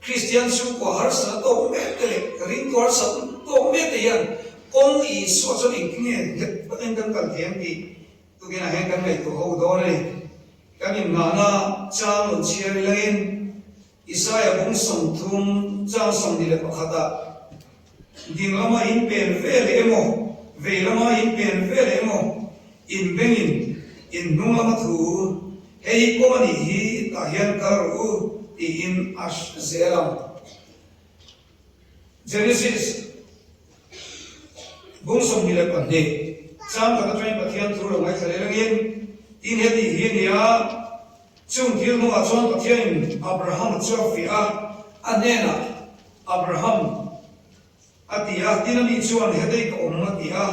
Christian su ko har sa to metele ring ko sa to mete yan kong I so so in kine en kan kan them ki tu kina hen kan mai to ho do ne kan im na na chang lo chia lein Isaiah bung song thum chang song ni le pakhata ding lama in pen ve emo ve lama in pen ve emo in bengin in nung lama thu hei ko mani hi ta hian karu in ash zeram Genesis bung som ni le pande chang ka train pathian thu lo ngai thale langin in heti hi nia chung thil no a chuan pathian Abraham chofia anena Abraham atia tinani chuan hedei ko matia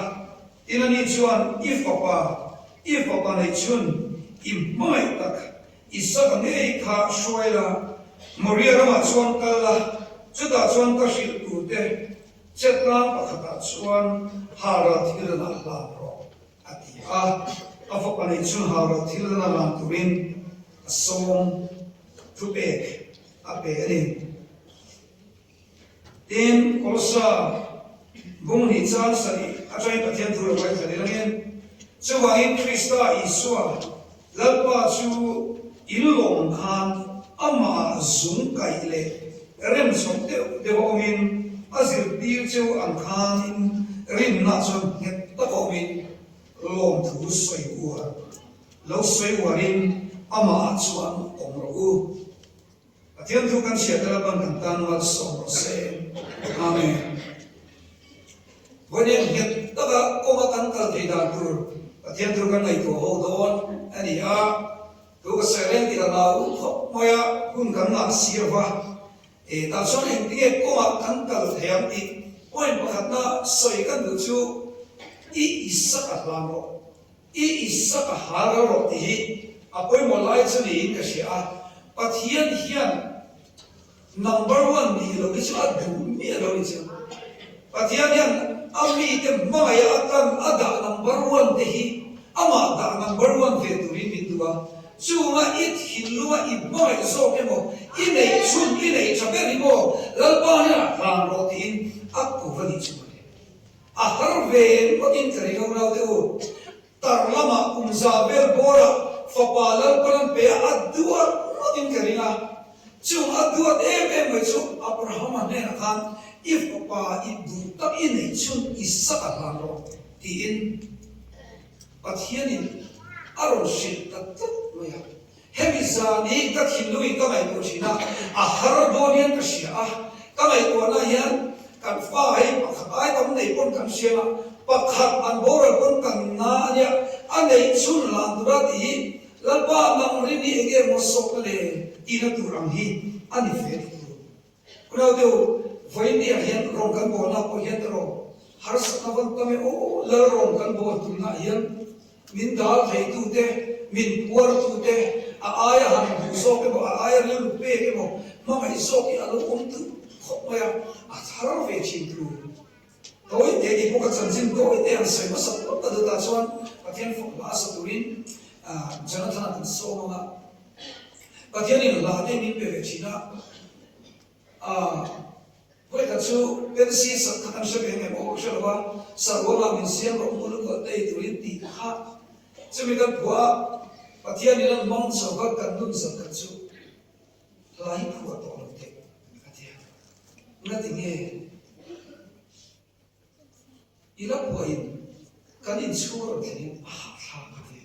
tinani chuan if papa nei chun im mai tak isa nei kha shoila Maria rama chuan kala chuta chuan ka hil tu te chetlam pakhata chuan hara thilna la ro ati a fa pani chun hara thilna la turin asom thupek ape rin tin kolsa bung ni chan sari atrai pathian thur wai khali langin chuwangin Krista Isua lalpa chu ilong khan ama zum kai le rem som de omin azir tir chu an khan rin na chon het ta omin lom thu soi uar lo soi warin ama chuan omro pathian thu kan sia tala ban kan tan wal som se amenวันhet taga koma kan kal thei da tur pathian thu kan ngai to ho don ani tu ka selen ti la u thok moya kun kan na sirwa ta son en ti koma kan kal theiam ti point pakhat na soi kan du chu I isa ka lamo I isa ka hararo ti apoi mo lai chu ni ka sia pathian hian number 1 ni lo ki chu adu mi lo ni chu pathian hian ami te maya akan ada number 1 te hi ama da number 1 ve tu ri min duwa chunga it hilwa I boy so ke mo inei chun inei chabe ri mo lalpa ya ran ro tin akku vani chu a har ve mo tin kari ho na de o tar lama umzaber bora fapalal paran pe adua mo tin kari na chung adua em mo chu abraham ne na khan if papa ibu tak ini chun isaka laro tin pathianin aron shit tak moya hemizani tak hilui kamai ko china a harbonian ka sia kamai ko na hian kan fai pakhatai kam nei pon kan sia pakhat an bora pon kan na nya anei chun la durati lalpa mang rini ege mo sokle ina turang hi ani fe kuna deu Voin dia hian rong kan bo na ko hian ro har sa na van tame o la rong kan bo tu na hian min dal thei tu te min puar tu te a aya han bu so ke bo a aya le lu pe ke bo ma mai so ki a lo om tu kho ma ya a thar ve chin tu toi te di ko ka chan jin toi te an sai ma sa ko ta da chuan pathian fo la sa turin Jonathan an so ma pathian in la te min pe ve china Koi katsu pensi sa khatam sa benge mo shalwa sarwala min siam ro mulu ko dei turin ti kha chumi kan bua pathian ni lan mong sa ka kan dun sa katsu lai phua to lo te atia na tinge ila poin kan in chur ni ha tha ka te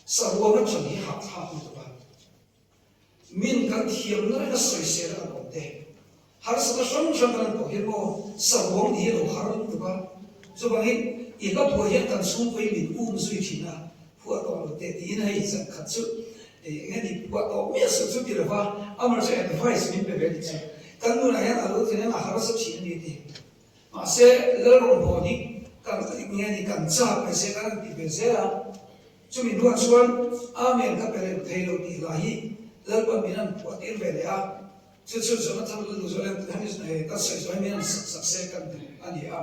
sarwa na chani ha tha tu ba min kan thiam na soi se ra ko te har sa sham sham kan ko hirmo sabong ni lo har tu ba so bangin ila po hian kan sum poi min zui china fu to lo te ti na hi sa khatsu ngani pu to me su su ti ba amar se advice min pe be ti kan nu na ya alo ti na har sa chi ni ti ma se le ro bo ni kan ngani kan cha pe se kan ti be se la chu min duan chuan amen ka pe le thei lo ti la hi le pa minan po ti ve le a Chứ nó thăm lưu cho em hắn này ta sẽ cho em sắp xếp cần anh đi à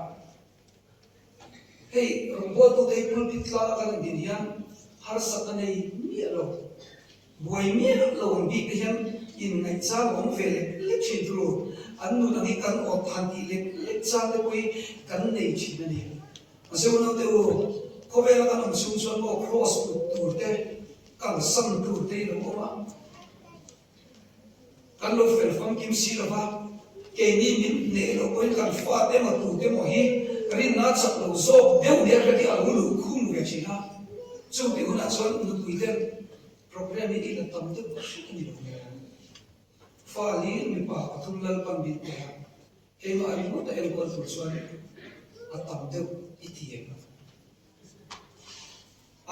hey robot tôi thấy pulpit là cái gì nhá har sắc này miệt rồi buổi miệt rồi bị cái hắn in ngày cha bóng về lết trên rồi anh nu đang đi cắn ọt hành thì lết cha đấy quay cắn này chỉ là này mà sau đó tôi có vẻ là cái nằm xuống xuống bộ cross tụt thế càng sân tụt thế đúng không ạ kan lo fel fam kim si la ba ke ni min ne lo koin kan fa te ma tu te mo hi rin na chak lo zo deu ne ka ti al lu khum ge chi na chu ti una chon nu tu ile program ni la tam te shi ni lo fa li mi pa thum lal pam bi te ke ma ri mo ta el ko tu chuan a tam te iti e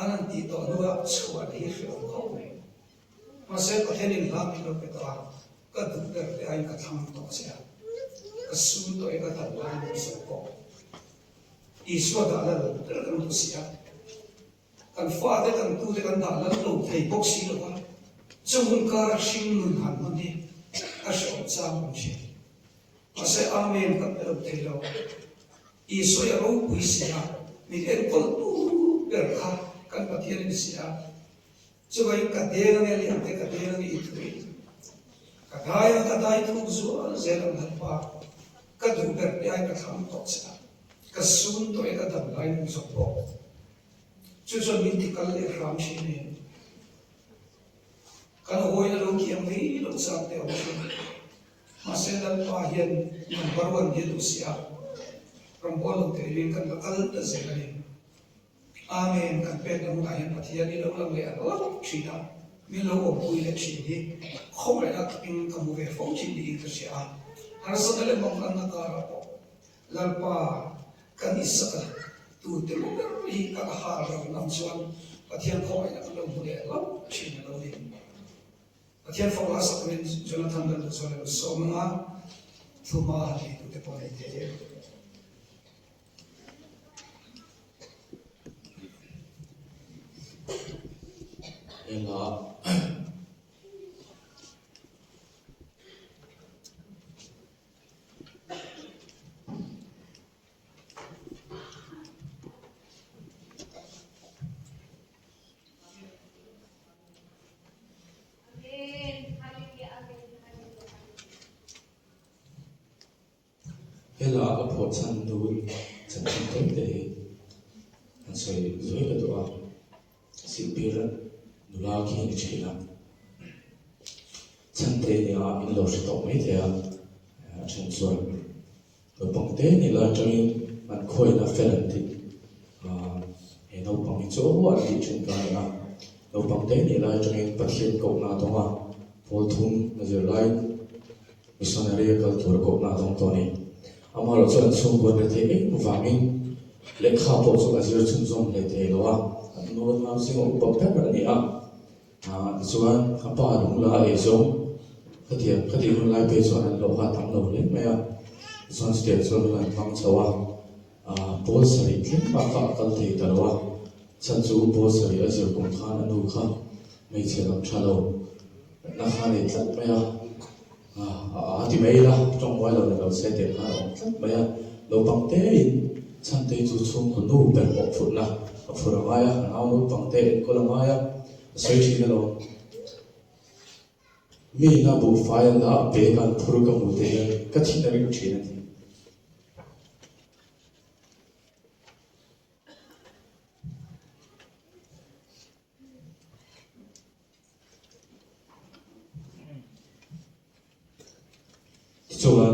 anan ti to no a chua ni hi ko me ma se ko henin la mi lo pe ta ka duk der te ai ka thang to se ka sun to e ka thal la ni so ko Isua da la der kan tu sia kan fa de kan tu de kan da la lo thei bok si lo ba chung ka ra sing nun han ma ni chang không chỉ mà sẽ amen các bạn thấy đâu Isu ya ro puisia mi en kol tu per kha kan pathian ni sia chubai ka de ne li ante ka de ni ithui ka dai thu zu al zelam halpa ka du per ai ka tham to sa ka sun to ka dam lai ni so po chu so min ti kal le ram shi ne kan hoi na lo ki am ri lo sa te o ma se dal pa hian number 1 hi lu sia from all of the living kan al ta se kali amen kan pe na ma yan pathian ni lo lang le alo china mi lo o pui le chi ni khom le na ping ka mu ve fo chi ni ta sia har sa le mong kan na ka ra po lar pa kan isa ka tu te lo ri ka ha ra nam chuan pathian khom le na lo mu le alo chi na lo ni pathian fo la sa kan Jonathan dan so le so ma thu ma ni tu te po le te là ở phố chân núi chân tối để anh soi dưới cái đó sự biết nula ki ni chila chante ni a in lo sto me te a chen chuan lo pang te ni la tawin man khoi na felan ti he no pang i cho wa ti chen ka na lo pang te ni la tawin pathian ko na to ma pol thum na je lai missionary ka tur ko na dong to ni ama lo chuan chung ko te e wangin lekha po chu azir chun zom le te lo a no na sing o pop ta ni a chuan a pa lung la e zong khati hun lai pe chuan an lo ha tam lo le me a chuan step chuan lan pang chawa bol sari thlin pa ka kal thei ta lo a chan chu bol sari a zir kum khan anu kha mei che lam thalo na kha le tlat me a ti mei la trong wai lo lo se te kha lo tlat me a lo pang te in chan te chu chung ko nu per mo phut na phura maya nau lo pang te ko la maya soi thi na lo mi na bu file na pe kan phur ka mu te ka thi na ri thi na thi chuan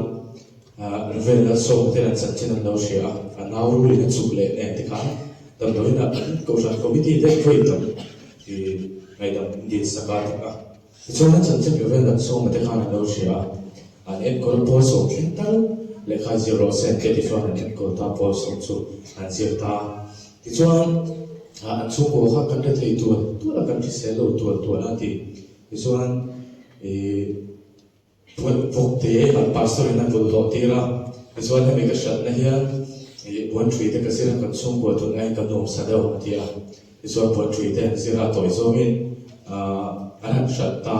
revel la so te na chan chin lo shia nau ru le chu le ne te kha tam do na ko san committee de free tam thì ngày đầu đi saka thì cho nên chân chân về là số mà thế khá là lâu xíu anh em có bao số kiến tạo lấy khai zero cent cái thì anh em có ta bao số số anh zero ta thì cho anh số của các cái thấy tua là cái xe lô tua là thì cho anh phục thế anh pastor anh vừa lo thì ra cho anh em cái sạch này hiện buồn truy thì cái xe là cái số của tụi anh cái nôm sa đâu thì cho buồn truy thì sẽ là tội do mình anh sạch ta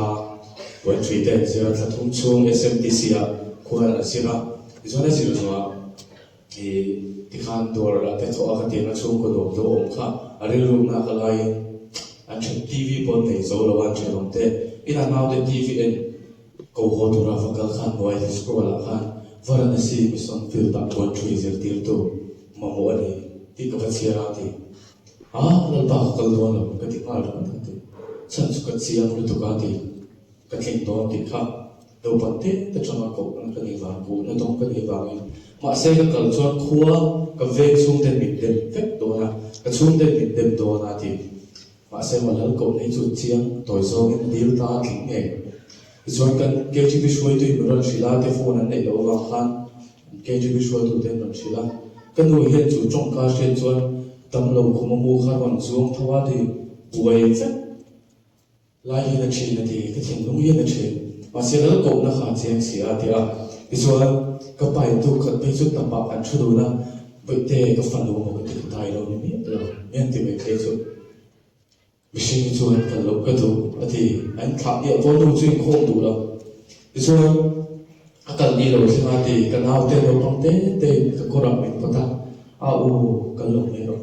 buồn truy thì sẽ là thung chung SMTC à quan là sẽ là cho nên sẽ là thì khan đồ là để cho các tiền nó chung của đồ đồ ông khác ở đây lúc nào cái này anh chụp TV bốn này rồi là anh chụp ông thế ít là nào để TV anh câu hỏi đồ ra phải cái khan nói thì scroll là khan Varanasi mission field tak buồn truy giờ tiêu tu mà mỗi này thì các bạn chia ra thì lần ba cái đó là cái tiếng Anh đó thì chân cái chia một cái đó thì cái kinh đó thì khác đầu bản thếแต่trong cái cột nó cái gì vàng cũ nó trong cái gì vàng mà sẽ cái cần cho khua cái về xuống đến miền đêm phép đó là cái xuống đến miền đêm đó là thì mà sẽ mà lần cột này chút chiang tối sau cái điều ta kính nghề cho cần cái chỉ biết suy tôi mà lần xí la cái phone này đâu vàng khan cái chỉ biết suy tôi tên lần xí la cái người hiện chủ trong cá trên cho tâm lòng của mua khá bằng xuống thua thì buổi phép lại hiện là chuyện thì cái chuyện đúng hiện là chuyện mà sẽ rất cố nó khá chiang xí à thì ví dụ cái bài tu khẩn bây giờ tập bạc ăn chút đồ na vậy thì cái phần đồ một cái thực tài đâu như biết rồi nên thì mình thấy chút ví dụ như cái lúc cái đồ thì anh thạo địa vô đủ chuyên không đủ đâu ví dụ akal ni lo singa ti kanau te lo pang te ka korak min pata au kalong ni ro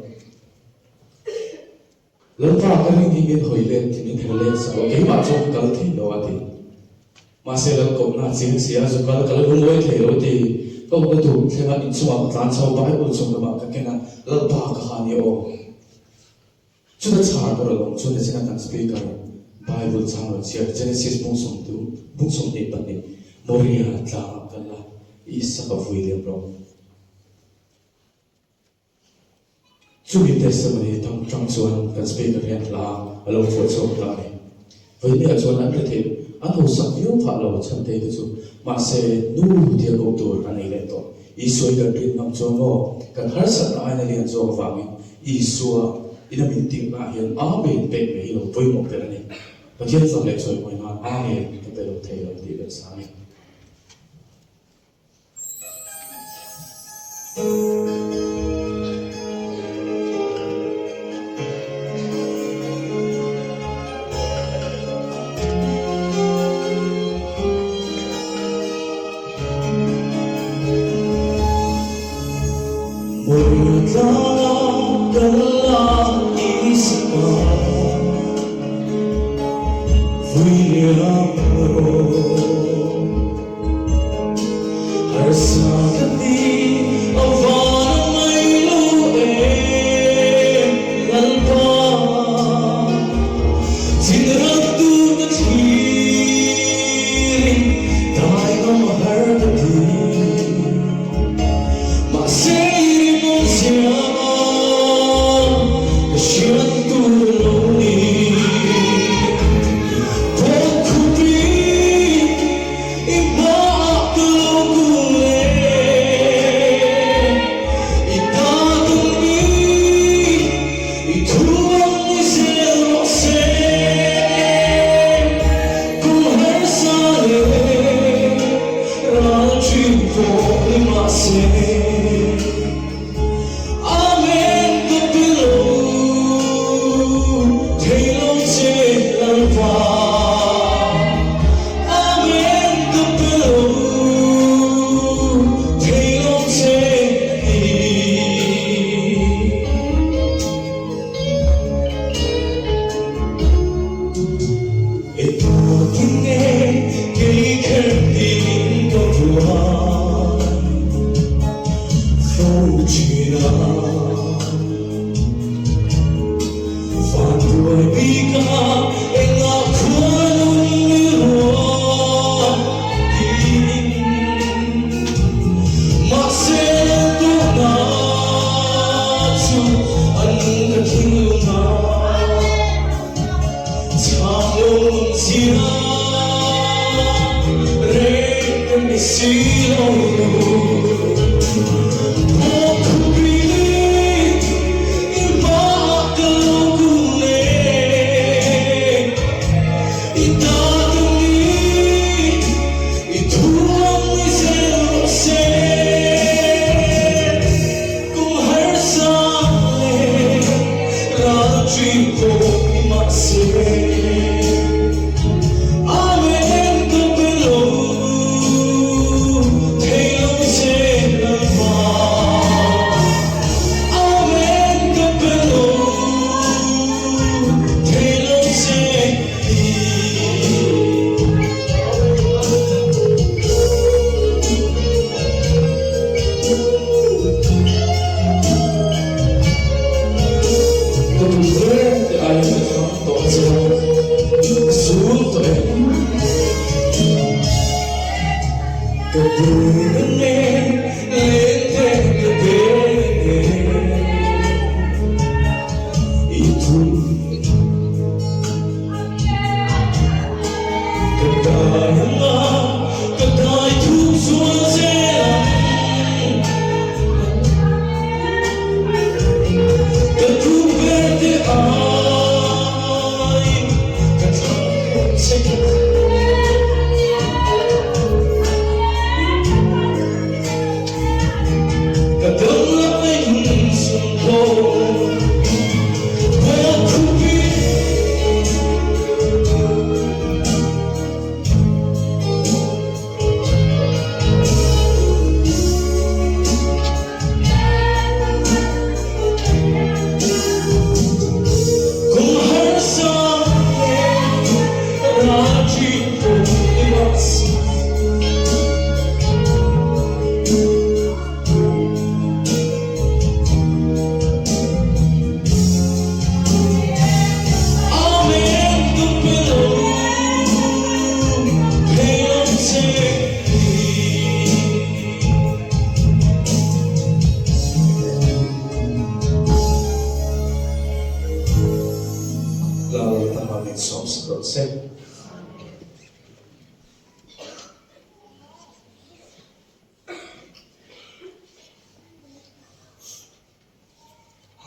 lampa ka ring ni min hoile ti min hele sa ke ma chok kal thi lo ati ma se lo ko na sin sia zu kal kal lung loi the lo ti ko ko tu thema in chuwa tlan chaw ba ul chung ma ka kena lampa ka ha ni o chu da char ko lo chu da sina kan speaker Bible chang lo chia Genesis bung som ni pan ni Moria tla kala isa ka William bro chu ni testimony tam chuan kan speaker hian la alo for so la ni với ni a chuan an rethe an ho sak yo pha lo chan te chu ma se nu dia go tur an nei le to I soi ga rin nam cho no kan har sa na ai na lian zo wa mi I suwa ina min ting na hian a be pe me lo voi mo pe ni pa hian sam le choi moi na a ne ke pe lo thei lo ti le sa ni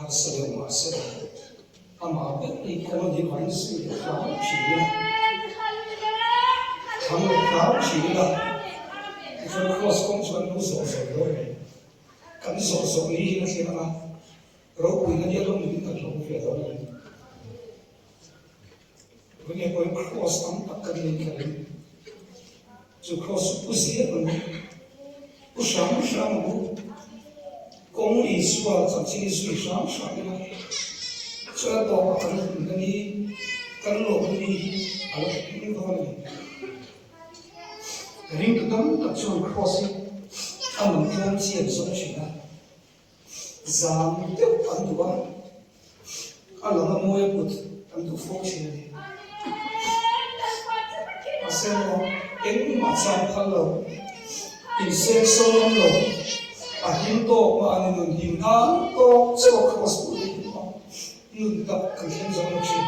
har sa de ma se ama bet ni ko ni vai si ka chi na ham ka chi na so cross kom so no so lo kan so ni na se na ro ku na dia lo ni ka lo fe do na when you go cross tam tak ni ka so cross pu se ko pu sham bu công lý xua chẳng chỉ suy sáng sáng mà cho đó cái này cái lỗ này à là cái đó này riêng cái đó là cho crossing anh mình không chia sẻ chuyện đó giảm tiếp anh đó anh là mua một anh được phô chuyện này mà xem nó em mà sao khăn lâu in xem sâu lắm rồi hin to ma an nun hin an to che ko cross bu nun da kan hen zo no chi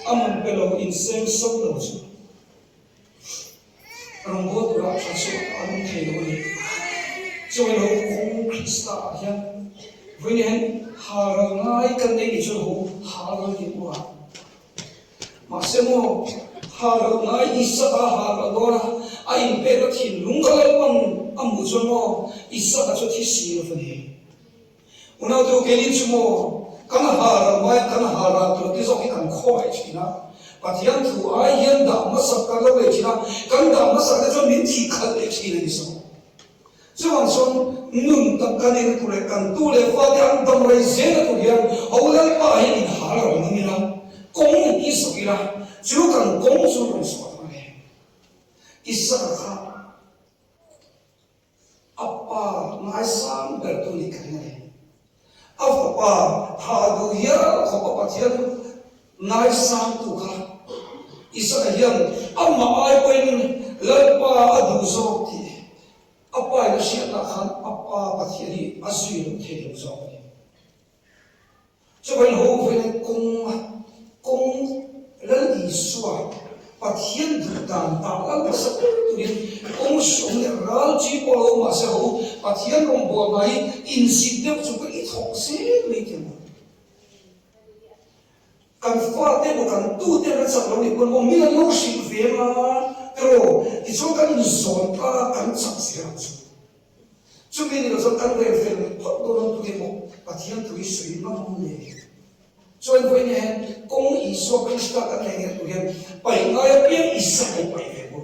amon pelo in sem so lo chu rong go tu ra cha so an the lo ni cho lo kong krista hian vinen ha ra ngai kan nei chu ho ha ra ni wa ma se mo ha ra ngai isa ha ra do ra ai pe ra thin lung ka lo pang amu cho mo isa ka cho thi si lo ni una to ke ni chu mo kan ha ra mai kan ha ra to ti zo ki kan kho ai chi na pathian thu ai hian da ma sak ka lo le chi na kan da ma sak cho min thi khat le chi le ni so chu wang son nun tak ka ni tu le kan tu le fa ti an dam rai ze na tu hian au le pa hi in ha ra ni na kong ki so ki la chu kan kong su ro so ne isa ka apa ngai sang bertuni kene apa hadu ya ko pathian ngai sang tu kha isa hian amma ai koin lalpa adu zo ti apa ya sia na khan apa pathian hi azui lo the lo zo ni cho bên ho về công lal isua pathian du dan ta lal sa tu ni ông sống để rau chỉ bỏ lỡ mà sao pathian rong bỏ này in sit được chúng cái ít học sinh lấy tiền kan fa te mo kan tu te na sa lo ni kon mo mi na lo shi ve ma pero ti so kan zon pa kan sa sia chu mi ni lo so kan ve fe phot do lo tu ke mo pathian tu sui ma mo ne cho anh với nhé công ý số Christa các này nghe tụi em bảy ngày biết Isa bảy về bộ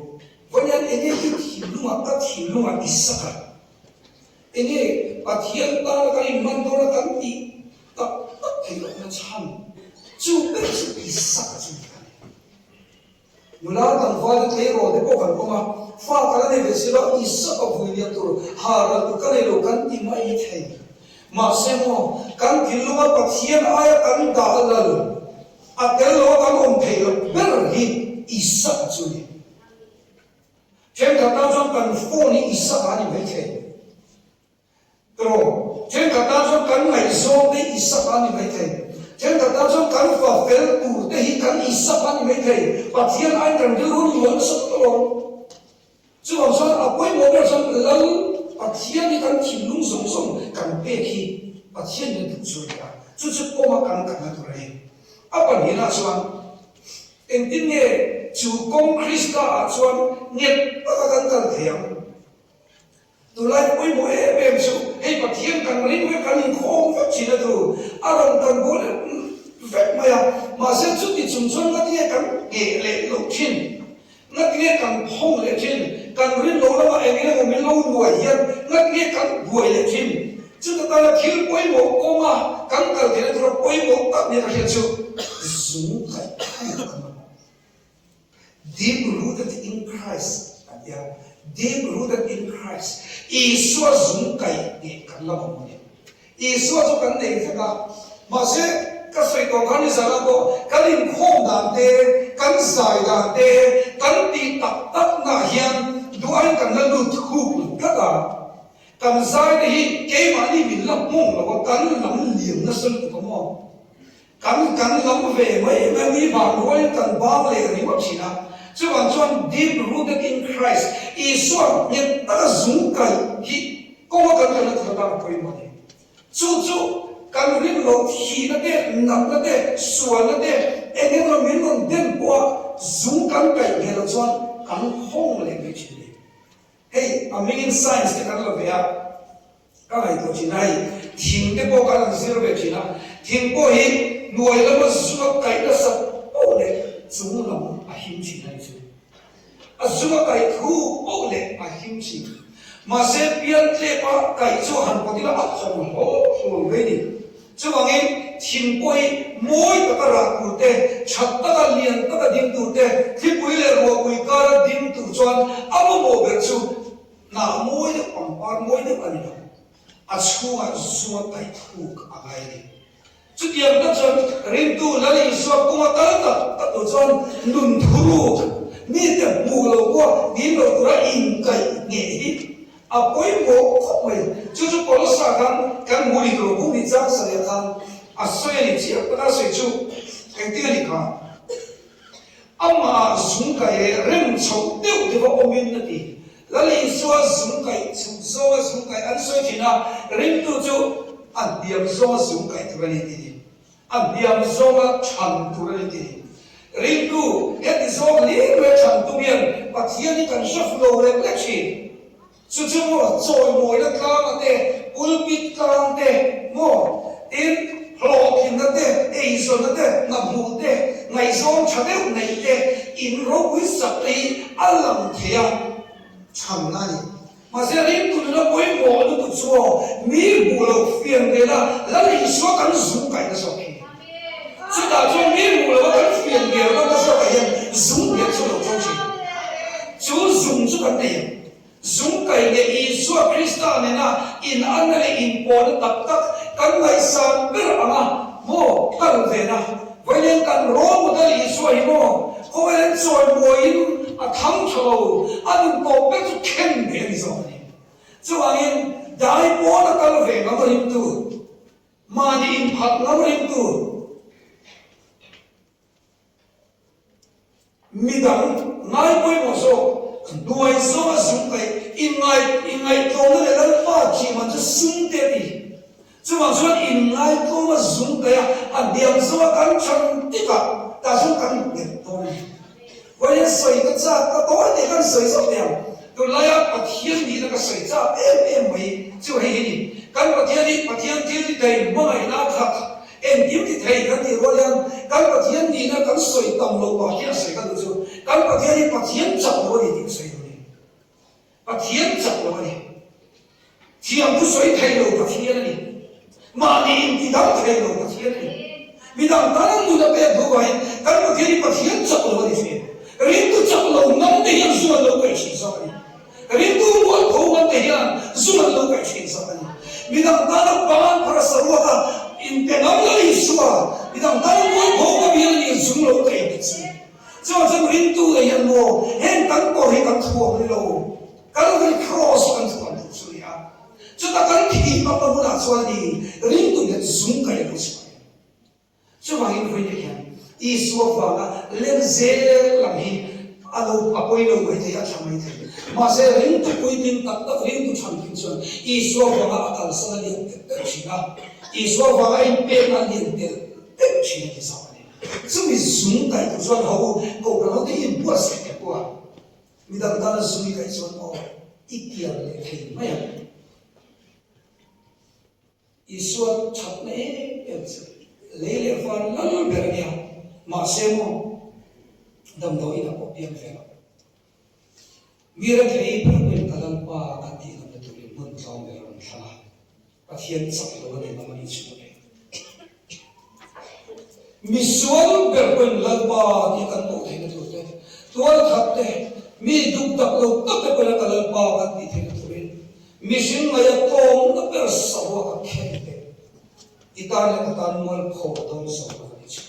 với nhé anh ấy cái thi luôn mà Isa cả anh ấy bà thiên ta là cái man đó là cái gì tập tất thì nó chăm chú biết chú Isa chú người ta thằng pha được lấy rồi để bộ phận của mà pha cái này về sự đó Isa ở vui liệt rồi hà là tụi cái này đồ cái gì mà ít hay mà xem mo kan thil lo pathian ai kan da lal a tel lo kan om thei lo ber hi isa chu ni chen ka ta jong kan fo ni isa ka ni mai thei pro chen ka ta jong kan mai zo ni isa ka ni mai thei chen ka ta jong kan fa fel tu te hi kan isa ka ni mai thei pathian ai kan dil ron lo so to chu wang so a poi mo ber so lal pathian ni kan thil lung zong zong kan pe khi pathian ni du chu ya chu chu ko ma kan kan na tu re apa ni na chuan en tin ne chu kong Krista chuan net ta kan kan thiam tu lai poi mo e bem chu hei pathian kan rin we kan khong fa chi na tu aram kan bo le vet ma ya ma se chu ti chung chung na ti kan ge le lo chin na ti kan phong le chin kan rin lo la ma e ni mo mi lo lo hian na ti kan buai le chin chu ta la thil poi mo ko ma kan kal de tro poi mo ta ni ka hian chu zu kai deep rooted in Christ ya deep rooted in Christ Isua zu kai ni kan la mo ni Isua chu kan nei fe ka ma se ka sei ko kan ni sa la ko kan in khom dan te kan sai dan te kan ti tak tak na hian duai kan la lu thu ka da kan sai de hi ke ma ni min la mong la kan lam liam na sul ko mo kan lam ve mai ma ni ba roi kan ba le ri ma china chu wan chuan deep rooted in Christ Isua ni ta zum kai hi ko ma kan la ta ta ko mo ni chú cần rin lột khí nó đê nằm nó đê sủa nó đê em em là miếng còn đen qua dùng cần cái nghe là chọn cần không lên cái chuyện này hey American science cái đó là về à các này tổ chức này thiên cái bộ cái là zero về chuyện nào thiên bộ hi nuôi là mà dùng cái là sắp ô lệ dùng lòng à hiếm chuyện này chứ à dùng cái thu ô lệ à hiếm chuyện mà sẽ biến thế qua cái chỗ Hàn Quốc thì là không hổ về đi chứ bằng em thiên bộ hi mỗi cái ra cụ thể chặt cái liền cái điểm cụ thể thì bây giờ họ bây giờ điểm cụ chọn áp một việc chú na mỗi cái quan quan mỗi cái anh em à chú à dùng cái thu à cái đi chút điểm đó chọn riêng tu là đi số cũng có tất cả chọn nung thuru ni te mù lâu qua đi lâu tu là in cái nghề đi à cuối bộ không phải chú có lúc sao kan mù đi lâu cũng đi trang sản nghiệp à xoay đi chỉ có ta xoay chú cái tiếng đi cả mà dùng cái riêng chọn tiêu thì vào ôm in là đi là đi số dùng cái số dùng cái ăn xoay thì na riêng tu chú ăn điểm số dùng cái tu này đi ăn điểm số chăn tu này đi riêng tu cái số liền về chăn tu biên và thiên đi cần sắp lâu lên cái gì chú chú mua rồi mua nó cao thế ulpit cao thế mua in lọ thì nó thế ấy số nó thế ngập mù thế ngày sau chả biết ngày thế in rô quý sập đi ăn làm thế à chẳng này mà sẽ đến tụi nó quấy bỏ nó tụi số mi bù lộc phiền thế là đi số cần dùng cái nó sao kì chứ đã cho mi bù lộc cần phiền thế nó có sao cái dùng cái số lộc trong gì chú dùng cho cái này dùng cái để Isu Krista này na in anh này in bỏ nó tập tập cái ngày sáng biết à mô cần về na vậy nên cần rô một cái Isu ấy mô có vậy nên rồi mùi thắng châu anh có biết chút khen về gì rồi chứ anh đại bỏ nó cần về nó có hình tu mà đi in phật nó có hình tu mi đắng ngay quay một số nuôi số dùng cái in ngày câu nó để nó phát triển mà nó sung thế đi chứ mà说in ngày câu mà dùng cái điểm số cắn chân tích cả ta dùng cắn điểm thôi vậy nên sợi cái cha cái tối thì cái sợi sọc điểm tôi lấy cái thiên đi cái sợi cha em mấy chứ hay đi cái thiên đi đầy mấy na khắc em kiếm thì thầy cái gì rồi liền cái thiên đi nó cái sợi tầm lâu bảo thiên sợi cái gì cái thiên đi thiên chậm rồi thì sợi thiên chậm rồi thiên不水太lâu个天呢mà đi thì đóng thay đổi cái thiên này vì đằng ta đang nuôi bé bố vậy cái mà thiên đi bắt thiên chậm rồi thì phải riêng tu chậm lâu năm thì hiện số lâu cái gì sao vậy riêng tu một khâu năm thì hiện số lâu cái gì sao vậy vì đằng ta đang bán para sarwa in cái năm là đi số vì đằng ta đang một khâu cái biến đi số lâu cái gì cho nên riêng tu là hiện mồ hiện tăng có hiện tăng thua mới lâu cái đó cái cross tăng thua được rồi à chúng ta cần thì mà con muốn làm sao đi riêng tu là dùng cái đó sao chứ mà hiện bây giờ Isu vào lên dễ làm gì alo apoi lo vậy thì chẳng mấy thế mà sẽ riêng tu quy định tập tập riêng tu chẳng kinh xuân Isu vào akal sa liền tự chỉ ra Isu vào anh bên là liền tự chỉ là sao này chứ mình dùng cái tu xuân hậu cầu nó thì im bua sẽ cái bua mình đang ta là dùng cái xuân hậu ít tiền để thấy mấy à Isu chặt này lấy lệ phần lắm bề nhà mà xem không đầm đầu ina có biếng về miếng cái phần cái lần qua cái tiền nó tụi mình muốn xong về làm sao cái thiên sắc đồ này nó mới chịu đấy mi xuống bề phần lần qua thì cần bộ thế nó tụi đấy tuan thật đấy mi đục tập lâu tập bề phần cái lần qua cái tiền nó tụi mình mi xin ngày công nó bề sầu cái khen đấy Italia cái tan mual khổ đông sầu cái gì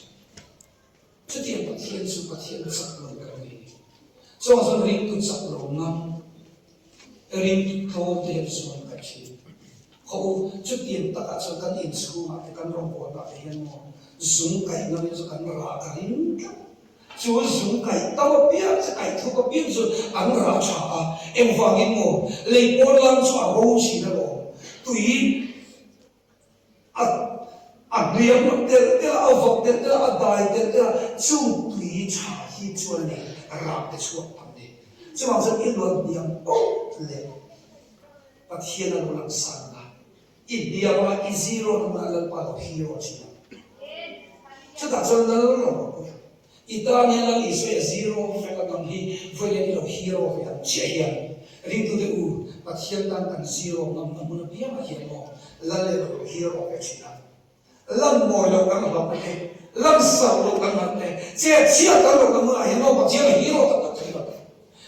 chứ tiền bát thiên sắc lâu cái gì cho nên riêng tu sắc lâu ngâm riêng tu thâu tiền xuân cái gì khổ chứ tiền tất cả cho cái in su mà cái rong bò đó thì hiện mo dùng cái nó như cái ra cái chú dùng cái tao biết cái thu cái biết rồi anh ra trả em vàng em mo lấy bốn lần cho rong chỉ đó tùy 你要弄的阿佛的阿大的就对查起做呢，让的错他们，这往是一轮两哦嘞，把天那个人生啊，一两啊一 zero 那么人把到 hero 去了，这打算那个不呀？一大年了，你说 zero 那个东西，为了那个 hero 呀，这样，领导的有把天当当 zero，那么那边嘛 hero，那那个 hero 的去了。lâm ngồi lâu cắn học này lâm sầu lâu cắn học này che chia cắn lâu cắn lại nó mà chia là hero tập tập thấy rồi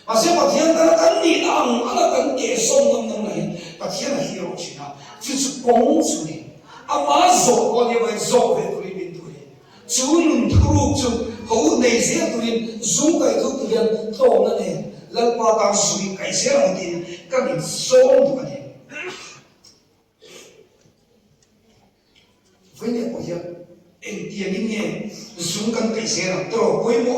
mà xem mà thiên ta cắn đi ăn nó cắn để sông năm năm này mà thiên là hero chỉ nào chỉ công chủ này à mà dỗ con như vậy dỗ về tụi mình tụi chú lùn thu chú hậu này sẽ tụi mình dùng cái thứ tụi mình tổ nó này lần qua đang suy cái sẽ là một tiền các mình sống tụi mình với lại bây giờ em tiền những nghe dùng căn cái xe nào tôi quay mỏ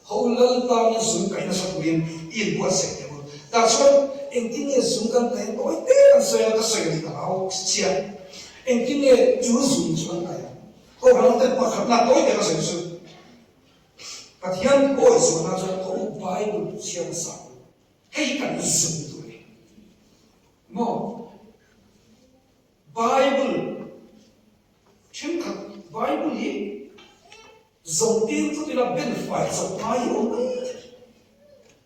hậu lần tao nó dùng cái nó sắp biến yên quá sẽ được ta说em tin nghe dùng căn cái tôi thế là xe nó xe đi vào chia em tin nghe chú dùng căn cái có khả năng tên mà khả năng tối để nó sử dụng và thiên ôi số nó cho tôi Bible chia sẻ hay cần dùng tôi mà Bible chúng ta Bible gì dòng tin của tôi là bên phải dòng trái không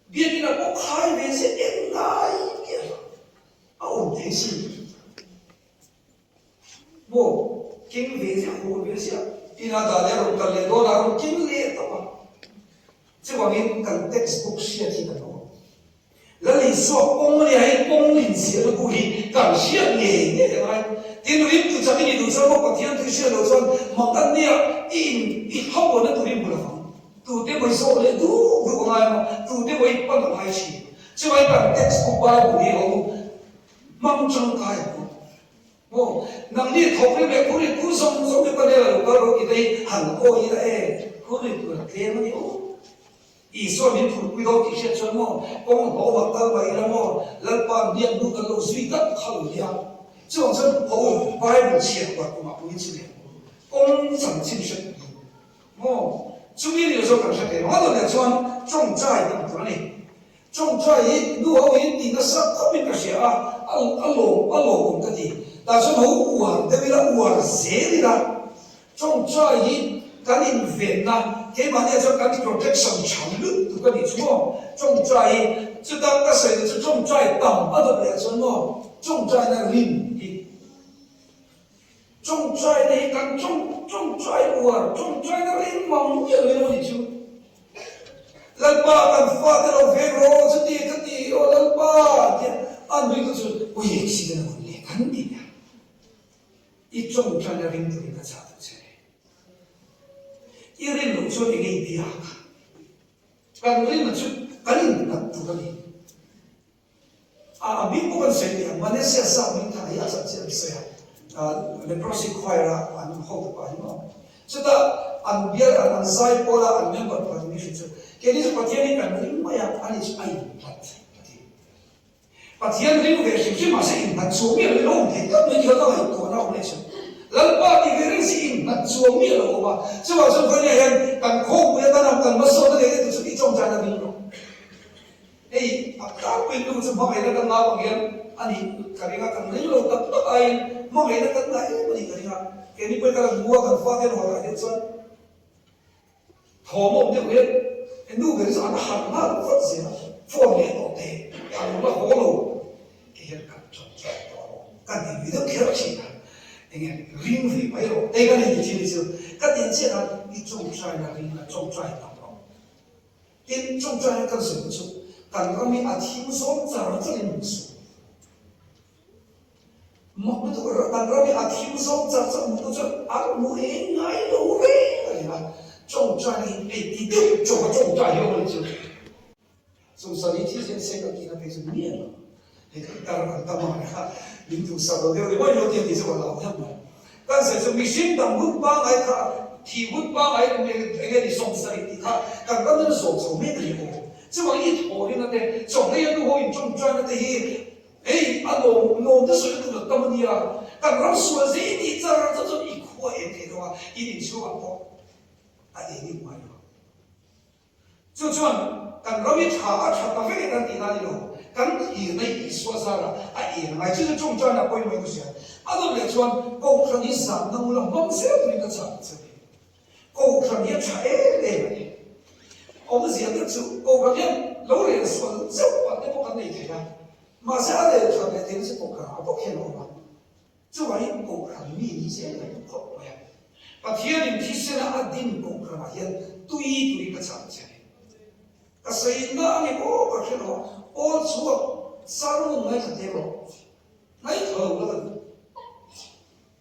biết là có khai về sẽ đến ngay biết ổn thế gì bộ kinh về sẽ hồ về sẽ in là đã lấy rồi cần lấy đó là rồi kinh lệ đó chứ còn mình cần textbook share thì cần không là lý do công lý hay công lý sẽ là cụ gì cần share nghề như thế này tiền riêng từ trong cái gì từ một cái tiền từ share đầu xuân mà cái này in không có nó từ riêng một là phòng từ thế mới số lấy đủ vừa ngoài mà từ thế mới bắt đầu hay chi chứ vậy cần textbook Bible gì không mong trong cái 뭐 남리 더블에 우리 구성 속에 관해가 바로 이래 한고 이래 그리 그 때문에 이 소민 불구도 기셔서 뭐 공도 왔다 봐 이래 뭐 랄바 니안 누가로 수익다 칼이야 저선 보 바이블 지에 갖고 막 보이지네 공상진실 뭐 주민이 요소 감사해 와도 내 전 정자이 그러니 정자이 누가 이 니가 싹 커빈 것이야 알로 공까지 ta说好玩，特别啦玩些的啦，种菜一赶紧变啦，起码呢就赶紧 protection 长路，都跟你说，种菜就当个谁就种菜当不得了什么，种菜那林的，种菜呢跟种菜玩，种菜那林忙也没有你就，老爸跟发的老肥肉这地哦老爸的，按那个是我也是的问题，肯定的。이 종자냐 링들이가 자도체 이런 농촌에게 이비하가 우리는 아니 나쁘거니 미국은 세계야 마네시아 싸움이 다 야사지 있어요 레프로시 콰이라 아니면 호흡 아니면 저다 안 비야 안 사이보라 안 멤버 받는 게 있죠 걔네서 버티니까 뭐야 아니지 아이 Patian ring về sự mà sẽ mặt xuống miệng luôn thì các nơi chưa có của nó này chứ lần ba thì về sự mặt xuống miệng rồi mà chứ mà chúng tôi này cần khô với ta làm cần mất số nó để tụi đi trong trái là mình rồi ấy các bên luôn chúng mong là cần nào bằng cái anh cái này cần lấy lâu tập tập ai mong là cần lại cái này bây giờ mua cần pha tiền hoặc là tiền xuân thò mồm như vậy nu về sao nó hẳn nó phát gì nó phone này có thể ăn nó hố luôn cái cần trong trái đó cái gì bị nó kéo起来nghe riêng vì mấy rồi đây cái này thì chỉ là các tiền chế là đi trong trái là riêng là trong trái đó tiền trong trái cần sử dụng cần có mình ăn thiếu số giờ nó rất là nhiều số một cái thứ đó cần có mình ăn thiếu số giờ rất một cái ăn muối ngay đâu đấy là trong trái này thì tiếp trong trái đâu chứ so saliti se ka kina pe su ni no he ka ta ma ha lim tu sa do de wa yo ti se wa la ha ma kan se so mission dam bu ba ai ka thi bu ba ai me nge ni song sa ti ka kan ka ne so me ni ko chứ mà ít hồ đi nó thế trong cái nó hồi trong cho nó thế ấy anh nó nó nó sự tự tâm đi à kan ram su gì đi ra ra cho ít 我也给的话，一定说完过，也另外了。就算但老一查到非常地那里了，咁而你说啥了？而就是中专了，不用不是。都来说，高考你上能了，梦想对个长子。高考你才来。我们现在走高考，老人说走啊，你不可能去啊。马上来传来电视高考，不看了嘛。这玩意高考你现在不考呀？把天灵提升了安定高考那些对个长子。谁那你高考去了？我错，三路没看见了，没头了。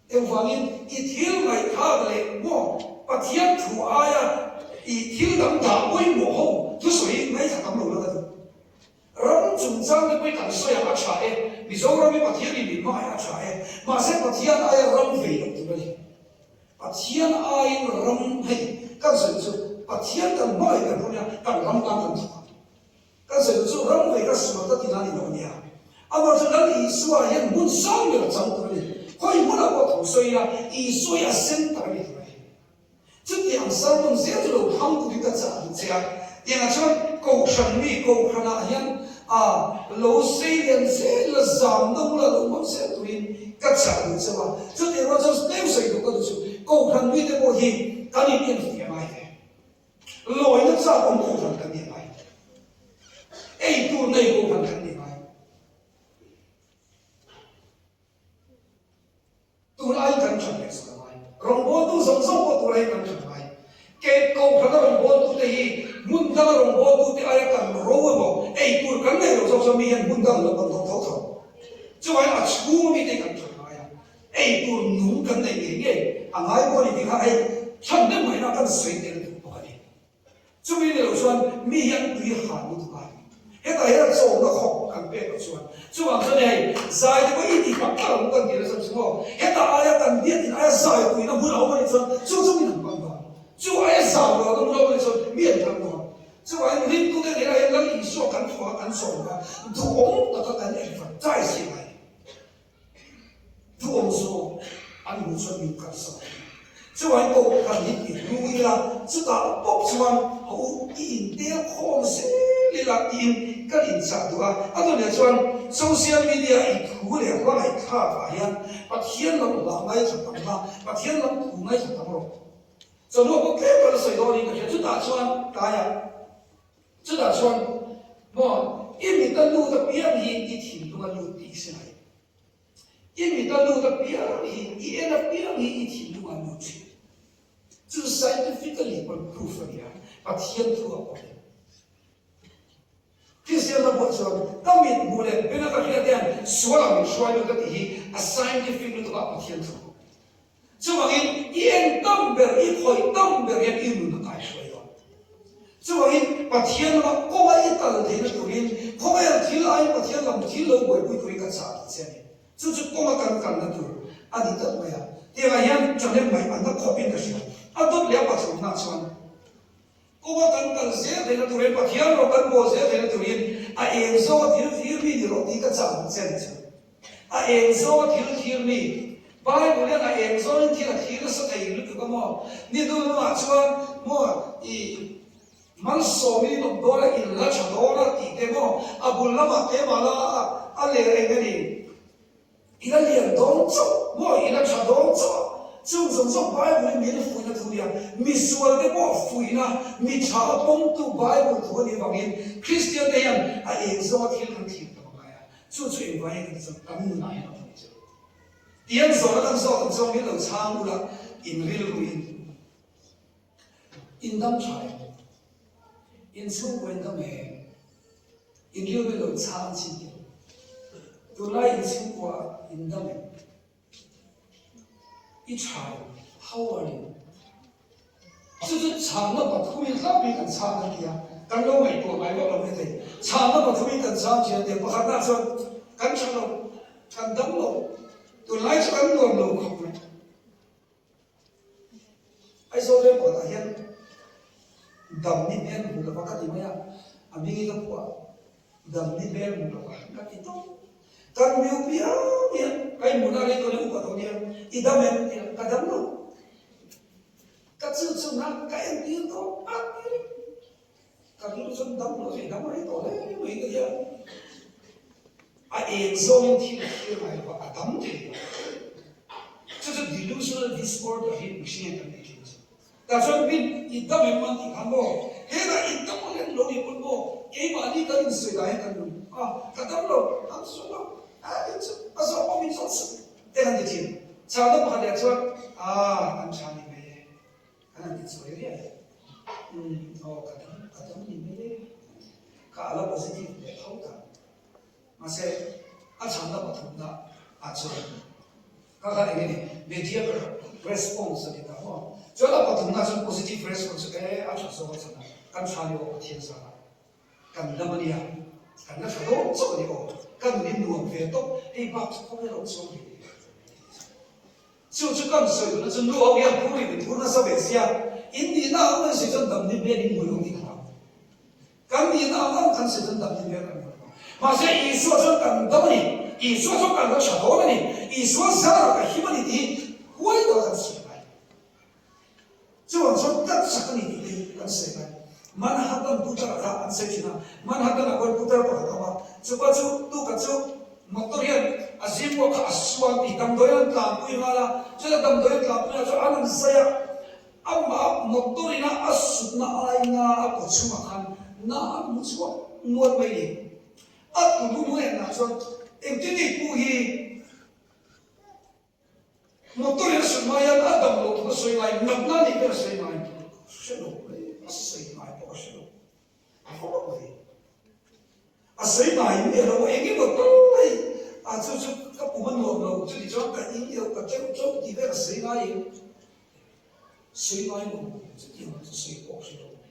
有方言一听来看的嘞，我把天主啊呀，一听人打规模后，就属于没啥感路了的。人主张的被感受呀查诶，你说人们把天里骂呀查诶，马上把天啊呀扔飞了对不对？把天啊呀扔嘿，干什么就把天的骂一个姑娘，干扔当成啥？干什么就扔飞个什么的地方里头呢？我这人一说啊，也没上面的长得嘞。可以不能够投税啊，一说呀，生大力来。这两三种这种韩国的个长者，两种高生理高可那样老岁人这了上东了，我们这对个长者吧，这地方就是六岁多个就是高生理的问题，赶紧变肥来的，老人家我们高生赶紧来，不内高生赶紧来。都来跟传来是来，龙波都生活都来跟传来，给高可能龙波都得，门当龙波都得爱跟罗不，不跟那有说明门当了门当头头，就话出面的跟传来呀，不农跟那个爱过你看传的买那跟谁的不可能，就为了说面对喊的吧。大家做个好跟别个说，就话说呢，在这个一地方干我跟别人说什么，大家跟别人在对那不老跟你说，就这么能办法，就少了那不老跟你说面谈嘛，这玩意你都在你那能你说跟说跟说的，同那个跟一份再起来，同说你说你干什么？这玩意高看你注意啦，这个不算好一点方式。你来因个人查到都来说，social media 一图了，我来看发现，把天龙狼来成当嘛，把天龙图来成当咯。就如果这个水多，你个就打算大呀，就打算因为的路的边一挺多的路地下来，因为的路的边一的边一挺多的路去，这是 scientifically proof 的呀，把天图啊。这些呢，我说，当面无嘞，别那个别的，说了没说有个底，scientific 的话不清楚。这玩意一当别一会当别人一路的改说的，这玩意把天嘛，国外一到天的头人，国外天来把天了，天了会不会一个啥子这样？就是国外刚刚的头，你怎么样？第二样，昨天买那口边的时候，都两把手拿出来。我刚刚写的那图片，把天罗跟我写的那图片，颜色贴米的咯，一个长这样子，颜色贴米，把不了颜色贴的是那个么？你都拿出蛮说明那么多了，印了差多了，地的么？不那么对嘛啦，那个你，一个联动走，一个差多走。就说拜布里面富的土地啊，没说的富呢，没查崩都拜布土地方面 ，Christian 的人也是我天能听的嘛呀，就最关键的是当那样的东西。第二说那个说上面都参悟了，因为录音，因当才，因出国的没，因六个都参进的，都来因出国因的没。一查 ，How are you？ 就是查那把图片那边很差的呀，刚刚美国老美的，查那把图片很差钱的，不看那说，干啥咯，干灯咯，都来是干灯咯，可不？还说这我那天，等那边我的话干什么呀？明个过，等那边我的话干什么？kan biu biu dia kai muna le ko le ko dia ida men kadam no cái chữ năng cái em tiếng đó ác đi cái lúc dân đâm nó gì đâm ấy tổ đấy mấy cái gì em zone thì này và đâm thì这是 delusional disorder 很显然的现象。但是并一到没问题看过，这个一到我们容易分过，给把你跟谁来跟啊？他到了，他说了，他说我们说是这样的听，查到不好的说啊，俺查你没，俺你做的嘞，哦，可能你没，卡了不是你的好的，那些啊查到不同的啊做。kakak ini behavior response kita oh jadi apa tuh nasi positive response kayak apa soal sana kan cahaya天上kan nama dia kan nasi itu soal dia kan dia nuang veto bak kau yang soal dia 就是更水的是nuang dia不会不那是为啥因为那我们是真的你别你不用你看kan dia那kan是真的你别看masih isu tu kan tahu ni isu tu kan tak tahu ni isu zara kan himan ini kuai dah kan sesuai. Cuma tak sakit ini kan sesuai. Mana hatan putar kan sesuai. Mana hatan aku putar pada kawan. Coba tu kan motor yang azim wa aswan di damdoyan lampu mana. Jadi damdoyan lampu itu anak saya. Amma motor ini asuna aina aku cuma kan na musuh muat bayi. Aku dulu yang nak ini puhi motor yang semayan adam lo tu semayan nak nani ber semayan selo semayan apa selo apa boleh semayan ni lo ini motor ni tu kapuman lo tu di jauh kan ini lo jauh di ber semayan lo tu dia tu selo selo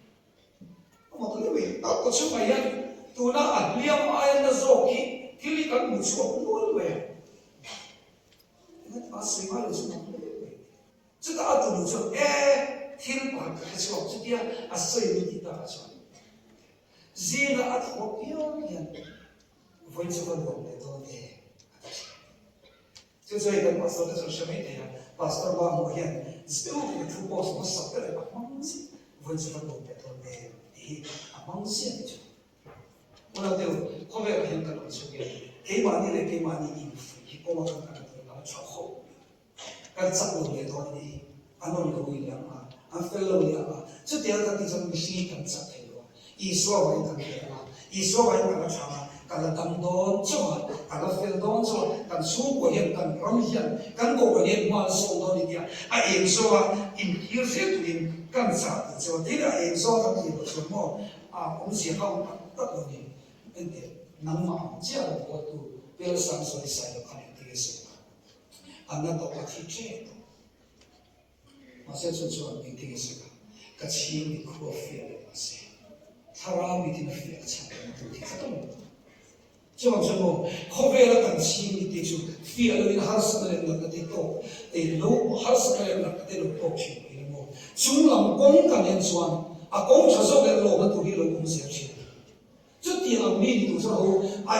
motor ni aku semayan tu na liam ayam na zoki kili kan musuh pun boleh. Ini asal mana semua boleh. Jika ada musuh, kili kan kacau. Jadi asal ini kita kacau. Zina ada kopion yang boleh cuba boleh tu deh. Jadi kan pasal itu semua itu ya. Pasal bahawa yang sebelum itu bos masak terlepas mangsi boleh cuba boleh tu deh. Mangsi itu. 오늘 코베가 현장을 속에 개만이래 개만이 이 꼬마가 가는 좋고 간삭로에 돈이 안 올라오려마 안 펠로리아마 저 대학가 좀 미시 간삭해요 이 수업이 단계야 이 수업이 가는 참아 가는 담돈 좀 가는 펠돈 좀간 수고현 간 럼현 간 고고현 뭐 소돈이야 아 인소와 인히르세도인 간사 저 내가 인소가 뭐아 공시하고 딱거니 근데 남마 지하고 것도 별상 소리 사이로 가는 되겠어요. 안나 똑같이 죄도 마세서 좀 되겠어요. 같이 이 크로피에 마세 사람이 되는 피가 참 되거든요. 좀 코베라 같이 되죠. 피를 하스는 것도 또 로 하스는 것도 똑치 뭐 중앙 공간에 좋아 아 공처석에 로는 우리로 공세치 这点啊，米都是好，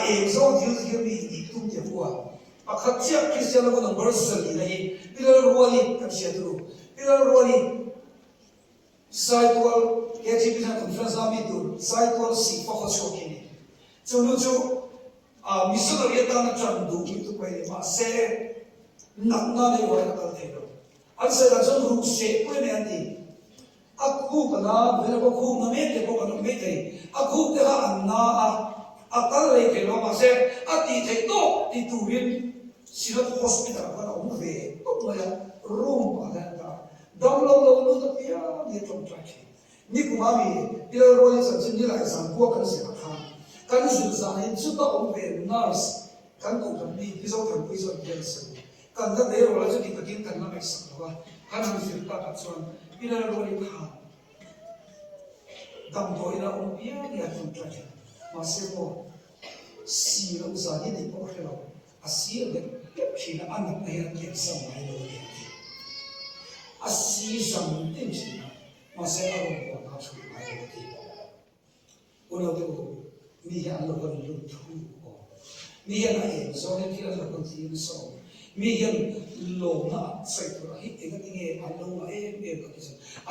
延烧就是个米都结果啊，他这开始那个能不是里嘞，比如罗里跟写的，比如罗里，塞多，也基本上同分上米都，塞多是不好说的，就米色的也当那转度，米都贵嘛，塞，那的我那个态度，而且那种路线贵那的。aku kena bila aku ngamete ko kena mete aku kena anna akal le ke lo mase ati te to ti tuin sirat hospital kana umve to maya room ada ta download lo to pia ni to track ni kumami bila ro san sin ni lai san ko kan se kan sin san ni chu to umve nurse kan ko kan ni biso kan biso yes kan da le ro la chu ti patin kan na mai san ba kan sin ta ka chuan bila ro ni kha damdo ina umpia ni atun traje masebo si lo usani ni ko khelo asi le phina anak na yan ke sam mai lo ni asi sam tin si masebo ko na chu mai lo ti uno de mi ya lo ko lu tu ko mi ya na e so ne ti lo ko ti so mi hian lo na sai tu hi e ka tinge an lo ma e ka ki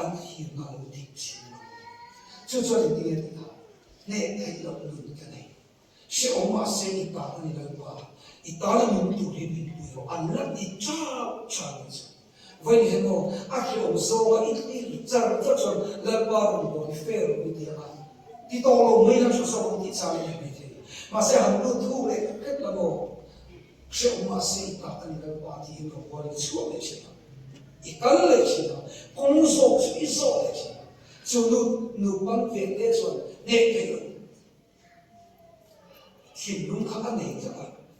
an hi na lo dik chi chu chu ni tinge ti ha ne thai lo lu ka nei she o ma se ni ta ni la pa I ta la mu tu ri bi pu an la ti cha cha ni vậy thì nó ác hiệu sâu và ít đi chả rất là lần ba rồi còn phê rồi bị tiền ăn thì to lâu mấy năm sau sau thì sao lại bị thế mà sẽ hàng lưu thu lại kết là nó sẽ mà sẽ cả cái này ba thì nó có được chúa để chơi thì cái này chơi công số ít số để chơi cho nó bằng việc để cho để cái thì đúng khá này chứ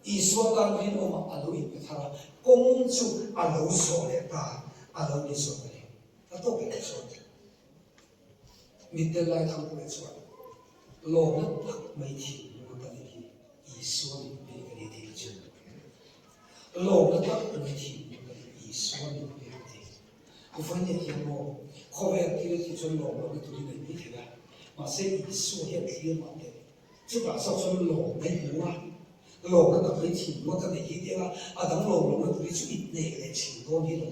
ý số tan viên ông mà alo ít cái thằng công chủ alo số để ta alo đi số này ta đâu cái số này mình tên lại thằng cái số lo nó tắc mấy thì nó cái này ý số này bị cái này thì chứ lo nó tắc mấy thì nó cái ý số này bị cái này không phải như thế mà khó về thì cho lo nó cái tụi này bị thế này mà sẽ ý số hiện thiên mà thế chứ bà sao cho lo mấy đúng không lo cái tập cái chỉ nó cái này gì đấy à đằng lo nó cái chút ít này để chỉ có đi được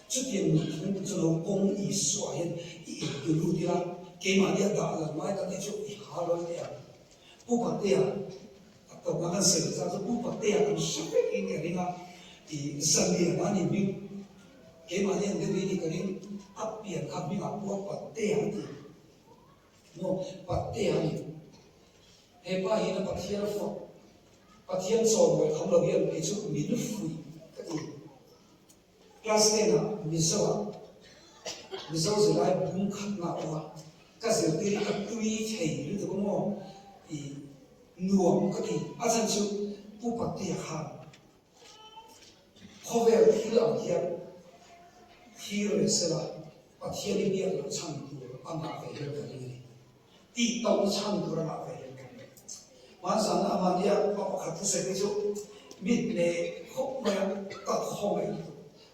chút tiền mình cho nó công ý xóa hiện ý cái lúc đi ra cái mà đi đã là mai cái này chút hà rồi đấy不把对啊到那个时候叫做不把对啊跟社会给你那个以身边那里面cái mà đi cái gì cái này áp biển áp biển áp不把对啊的nó把对啊的hệ ba hiện là bắt thiên phật bắt thiên số rồi không được hiện cái chút miễn phí cái gì class này là mình sao rồi lại bung khát nào mà cái gì cái tuy thấy như thế mà thì nuông cái gì à chẳng chịu不把对喊后边提两天提了是吧把天里边了唱歌把马飞了个里地道唱歌马飞晚上阿妈dia papa kata saya tu mid le hok mai tak hok mai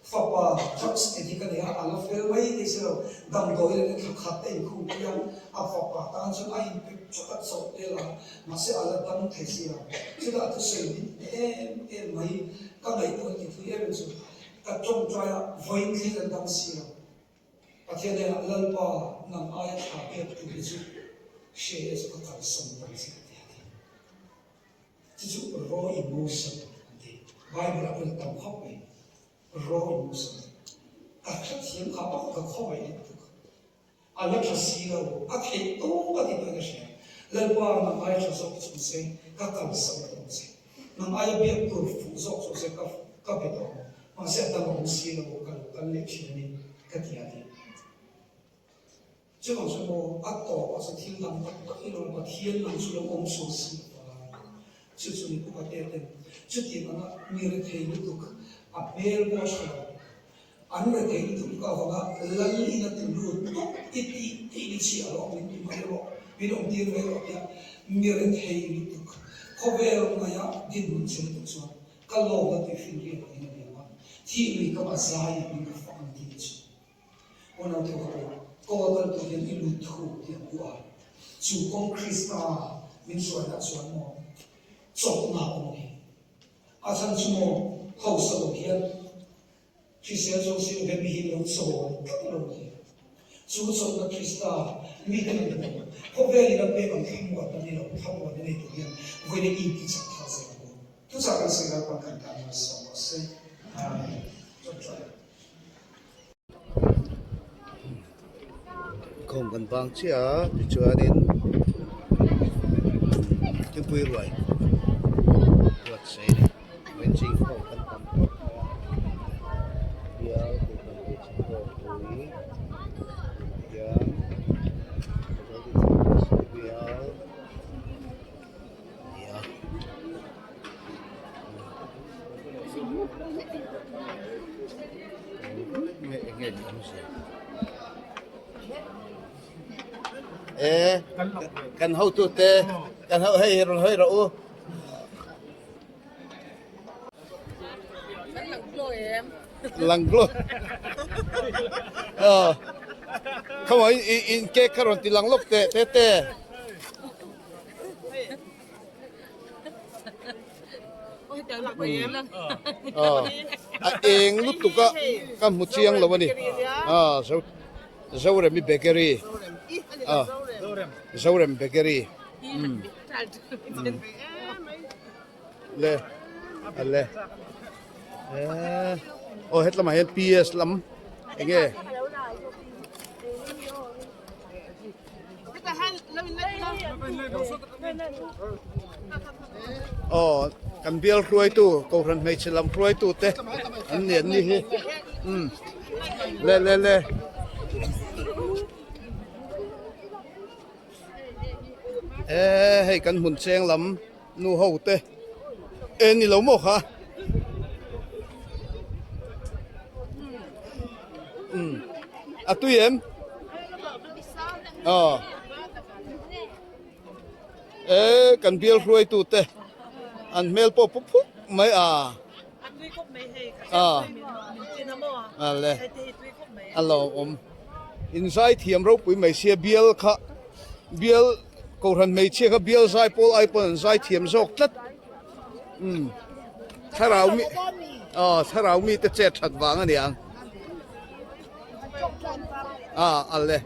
papa just ketika dia ala fel mai di sero dam doi le khat te khu yang a papa tan chu ai chokat so te la ma se ala dam thai si la chu da tu sei em mai ka mai to ti thu em chu ka trong trai voin thi la dam si la pathian le lal pa nam ai tha pe tu bi chu she es ka kal sam dam si chứ raw emotion thì Bible là phần tổng khóc vậy raw emotion các chất hiếm khá bóc các khóc vậy à lớp thật xí đâu à thế tốt à thì phải cái gì lần qua nằm ai cho dọc chúng sinh các cảm xúc chúng sinh nằm ai biết từ phụ dọc chúng sinh các biết đó mà sẽ tăng ông xí đâu các lệ chuyện này các gì à thì chứ còn số mô ác tỏ và sẽ thiên làm các cái lòng và thiên làm số lòng ông số xí chứ chúng tôi có thể đến chứ thì mà người thầy lúc đó à bel bao giờ anh người thầy lúc đó có cái lần đi là từng luôn tốt ít đi chỉ ở đó mình phải lo vì đồng tiền phải lo ya người thầy lúc đó có vẻ là ya đi muốn chơi được sao cái lo là cái phim gì vậy này mà thì mình có bao giờ mình có phải đi chứ hôm nào tôi có cái tôi đi lưu thu thì qua chủ công Krista mình nói là nói mà trọng nào này, à chẳng chỉ một hậu sự kiện, khi xem trong sự việc bị lộn xộn các lỗi, chú trọng là Krista, mi cái này có vẻ như là bé còn tham quan này là tham quan này tụi em với những ý kiến chắc thà sẽ có, tôi chắc là sẽ có quan tâm mà sống ở sẽ, không cần vang chia thì chưa đến cái quy rồi luật sẽ bên chính không cần tâm dia bukan di situ tui dia nghe không sao kan hau tu te kan hau hei ron hei ro lang glo không phải in ke karon ti lang lok te เองลุตุกะก็มุเชียงแล้ววันนี้เจ้าเรมมีเบเกอรี่เจ้าเรมเบเกอรี่เลยอะไรโอ้เฮ็ดละมาเฮ็ดพีเอสลำเองอ๋อกันเบียลรวยตู้กูรันไม่ฉลามรวยตู้เต้อันนี้นี่เล่ให้กันหุ่นเชียงลำนู่หูเต้นี่เราหมกฮะตุ้ยเอ็มกันเบียลรวยตู้เต้อันเมลปุ๊บไม่เลยอันเราอินไซต์เทียมเราปุ๋ยไม่เสียเบียลค่ะเบียลกูรันไม่เชื่อค่ะเบียลไซปอลไอปอนไซต์เทียมซอกจัดถ้าเรามีแต่เจ็ดถัดวางอันนี้อันเลย